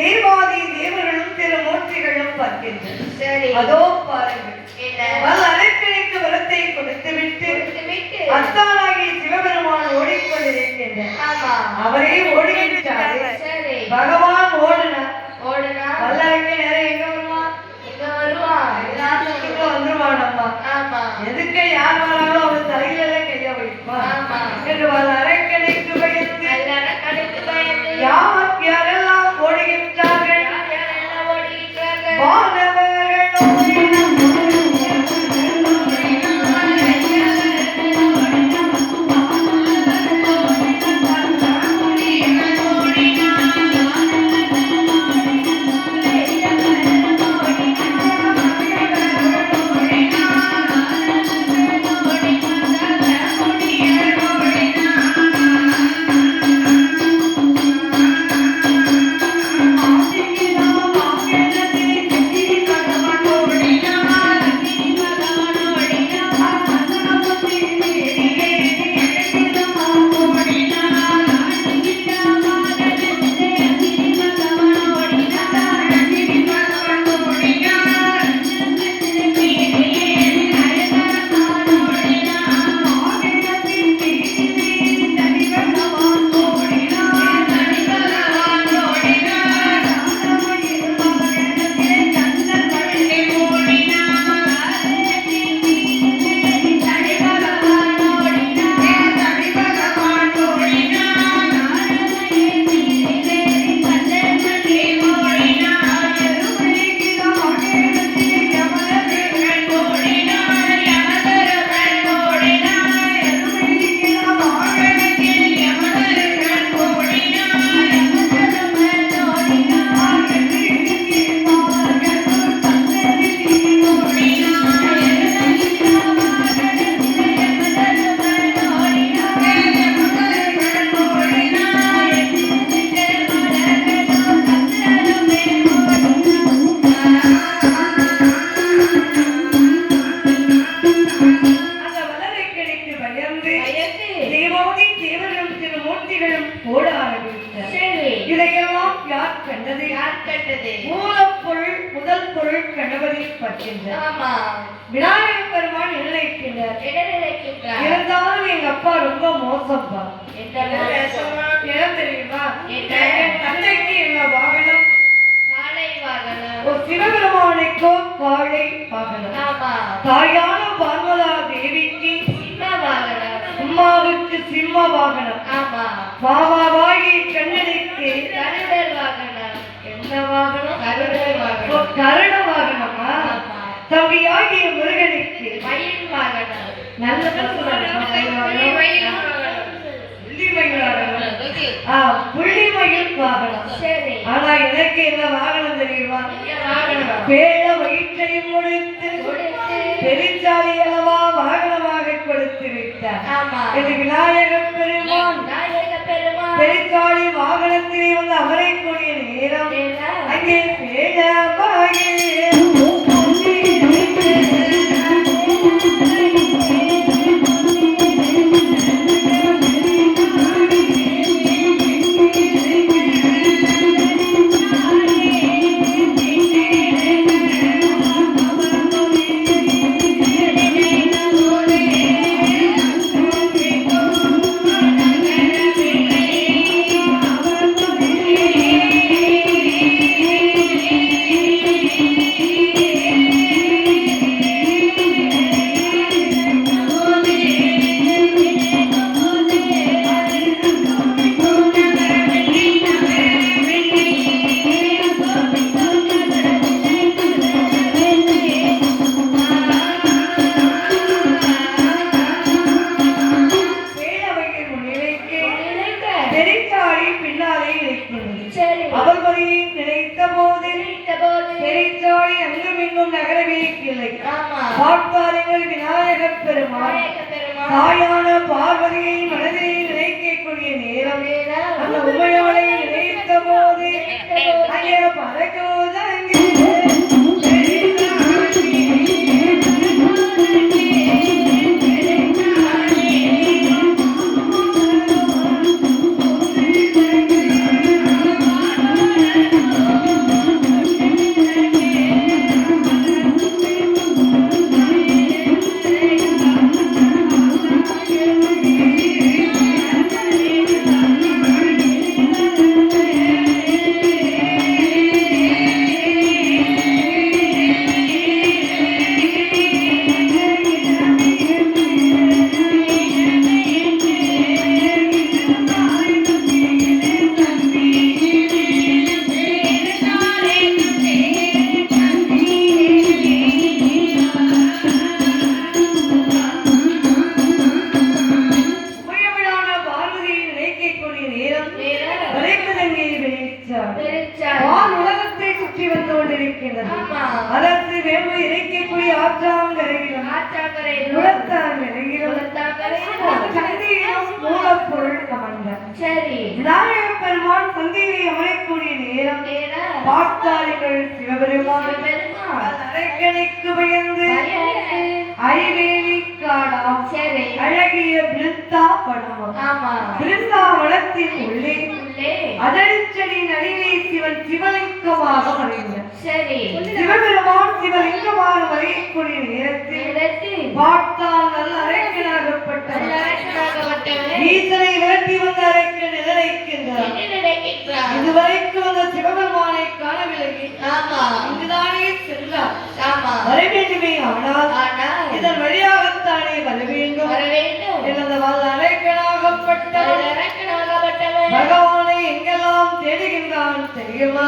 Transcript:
தேவாதி தேவர்களும் திருமூர்த்திகளும் பார்க்கின்றனர். அதோ பாருங்கள், அரக்கனுக்கு வரத்தை கொடுத்துவிட்டு அத்தானாகி சிவபெருமான் ஓடிக்கொண்டிருக்கின்றார். அவரே ஓடுகின்றார். பகவான் ஓடுனார். வல்லரக்கு நேரம் எங்க வருவான்? வந்துருவான். அம்மா எதுக்கு யார் வராலும் அவன் தலையில கைய வைப்பான் என்று அரக்கனுக்கு பயந்து யார் யாரெல்லாம் ஓடுகின்றார்கள்? இதையெல்லாம் யார் கண்டது? முதல் பொருள் கணவரை பற்றினார். விநாயக பெருமான் நினைக்கின்றார். இருந்தாலும் எங்க அப்பா ரொம்ப மோசம்பா. இடம் தெரியுமா? தந்தைக்கு எங்க வாகனம் சிவபெருமானுக்கோ காளை வாகனம். தாயான பார்வதா தேவிக்கு அம்மாவுக்கு சிம்ம வாகனம். மாமாவாகி கண்ணனுக்கு என்ன வாகனம்? கருட வாகனமா? தம்பியாகிய முருகனுக்கு மயில் வாகனம். நல்ல புள்ளிமயில் வாகனம். ஆனா எனக்கு என்ன வாகனம் தெரியுமா? பேட வயிற்றையும் கொடுத்து பெருஞ்சாலி அளவா வாகனமாக கொடுத்து விட்டார். இது விநாயக பெருமான் பெருஞ்சாலி வாகனத்திலே வந்து அமரக்கூடிய நேரம் அங்கே பேடவாகி விநாயக பெருமான் தாயான பார்வதியை மனதில் நினைக்கக்கூடிய நேரம் அந்த உமையோலை நினைத்த போது அங்கே பறக்குவதங்கி Oh மண்ணங்கை வான் உலகத்தை சுற்றி வந்து கொண்டிருக்கின்றது. அதற்கு வேம்பு இறைக்கக்கூடிய ஆற்றாங்கரையிலும் சந்தையிலும் மூலப்பொருள் அமர்ந்த விநாயகப் பெருமான் சந்தையை அமையக்கூடிய நேரம் பார்த்தார்கள். சிவபெருமான் அரக்கனுக்கு பயந்து ஐவேலி காடாம் அழகிய பிருந்தாவனத்தின் உள்ளே அதழிச்சடி நடுவே சிவன் சிவலிங்கமாக மறைந்தார். சிவபெருமான் சிவலிங்கமாக மறையக்கூடிய நேரத்தில் பார்த்தால் நல்ல அரக்கனாகப்பட்டவர் ஈசனை விரட்டி வந்த அரக்கன் நிலைக்கின்றார். இதுவரைக்கும் அந்த சிவபெருமானை காணவில்லை. இங்குதானே சென்றார். வர வேண்டுமே, ஆனால் இதன் வழியாகத்தானே வர வேண்டும். அரக்கனாகப்பட்டவர் பகவானை எங்கெல்லாம் தேடுகின்றான் தெரியுமா?